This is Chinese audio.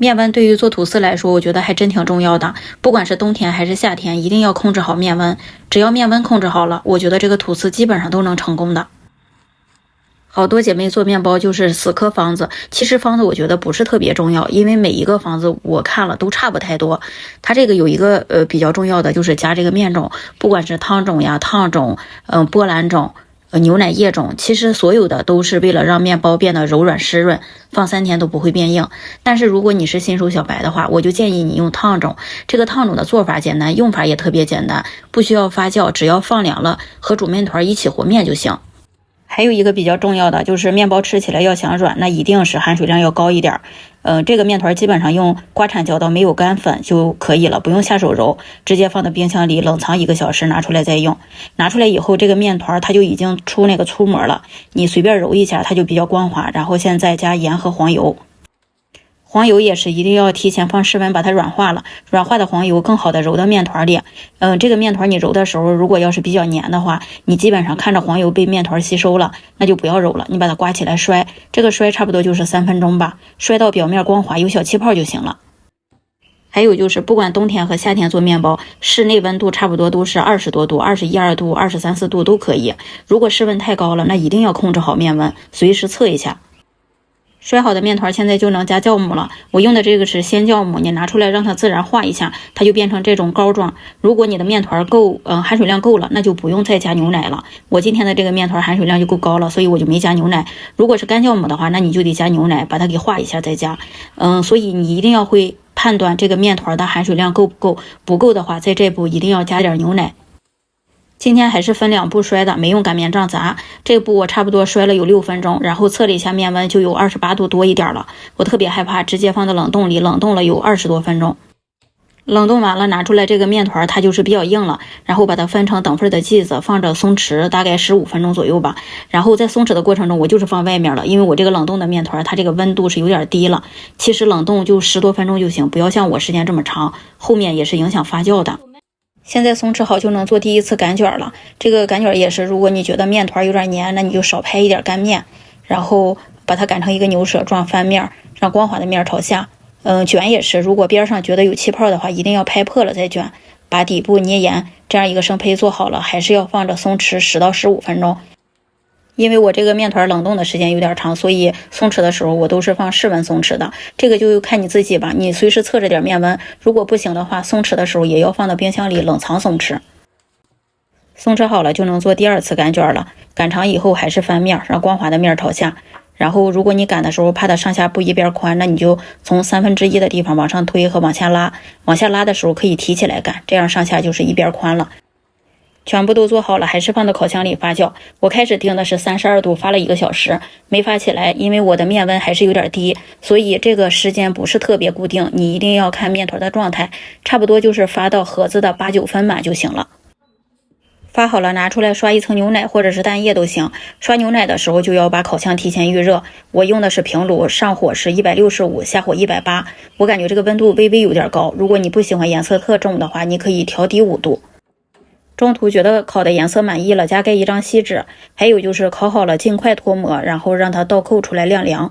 面溫對於做吐司來說，我覺得還真挺重要的。不管是冬天還是夏天，一定要控制好面溫。只要面溫控制好了，我覺得這個吐司基本上都能成功的。好多姐妹做面包就是死磕方子，其實方子我覺得不是特別重要，因為每一個方子我看了都差不太多。它這個有一個比較重要的就是加這個面種，不管是湯種呀、燙種、波蘭種、牛奶液種，其實所有的都是為了讓面包變得柔軟濕潤，放3天都不会变硬。但是如果你是新手小白的話，我就建議你用燙种。这个烫种的做法簡單，用法也特別簡單，不需要發酵，只要放涼了和煮麵團一起和面就行。還有一個比較重要的就是面包吃起來要想軟，那一定是含水量要高一點。這個麵團基本上用刮鏟攪到沒有乾粉就可以了，不用下手揉，直接放到冰箱裡冷藏1個小時，拿出來再用。拿出來以後，這個麵團它就已經出那個粗膜了，你隨便揉一下，它就比較光滑。然後現在加鹽和黃油。黃油也是一定要提前放室溫把它軟化了，軟化的黃油更好的揉到麵團裡。這個麵團你揉的時候，如果要是比較黏的話，你基本上看着黃油被麵團吸收了，那就不要揉了，你把它刮起來摔，這個摔差不多就是3分鐘吧，摔到表面光滑有小氣泡就行了。還有就是不管冬天和夏天做麵包，室內溫度差不多都是20多度、21、2度、23、4度都可以。如果室溫太高了，那一定要控制好面溫，隨時測一下。摔好的麵團現在就能加酵母了，我用的這個是鮮酵母，你拿出來讓它自然化一下，它就變成這種膏狀。如果你的麵團夠，含水量夠了，那就不用再加牛奶了。我今天的這個麵團含水量就夠高了，所以我就沒加牛奶。如果是乾酵母的話，那你就得加牛奶，把它給化一下再加。所以你一定要會判斷這個麵團的含水量夠不夠，不夠的話，在這步一定要加點牛奶。今天還是分2步摔的，沒用擀麵杖砸。這步我差不多摔了有6分鐘，然後測了一下面溫就有28度多一點了。我特別害怕，直接放到冷凍裡，冷凍了有20多分鐘。冷凍完了拿出來這個面團，它就是比較硬了，然後把它分成等份的劑子，放着鬆弛，大概15分鐘左右吧。然後在鬆弛的過程中，我就是放外面了，因為我這個冷凍的面團它這個溫度是有點低了。其實冷凍就10多分鐘就行，不要像我時間這麼長，後面也是影響發酵的。現在鬆弛好就能做第一次擀卷了。這個擀卷也是，如果你覺得麵團有點黏，那你就少拍一點乾麵，然後把它擀成一個牛舌狀翻面，讓光滑的面朝下。卷也是，如果邊上覺得有氣泡的話，一定要拍破了再卷，把底部捏嚴。這樣一個生胚做好了，還是要放着鬆弛10到15分鐘。因為我這個麵團冷凍的時間有點長，所以鬆弛的時候我都是放室溫鬆弛的。這個就看你自己吧，你隨時測着點面溫，如果不行的話，鬆弛的時候也要放到冰箱裡冷藏鬆弛。鬆弛好了就能做第2次擀卷了。擀長以後還是翻面，讓光滑的面朝下。然後如果你擀的時候怕它上下不一邊寬，那你就從1/3的地方往上推和往下拉。往下拉的時候可以提起來擀，這樣上下就是一邊寬了。全部都做好了，還是放到烤箱裡發酵。我開始定的是32度，發了1個小時，沒發起來，因為我的面溫還是有點低，所以這個時間不是特別固定，你一定要看面團的狀態，差不多就是發到盒子的8、9分滿就行了。發好了拿出來刷一層牛奶或者是蛋液都行。刷牛奶的時候就要把烤箱提前預熱，我用的是平爐，上火是165，下火180。我感覺這個溫度微微有點高，如果你不喜歡顏色特重的話，你可以調低5度。中途覺得烤的顏色滿意了，加蓋一張錫紙。還有就是烤好了盡快脫模，然後讓它倒扣出來晾涼。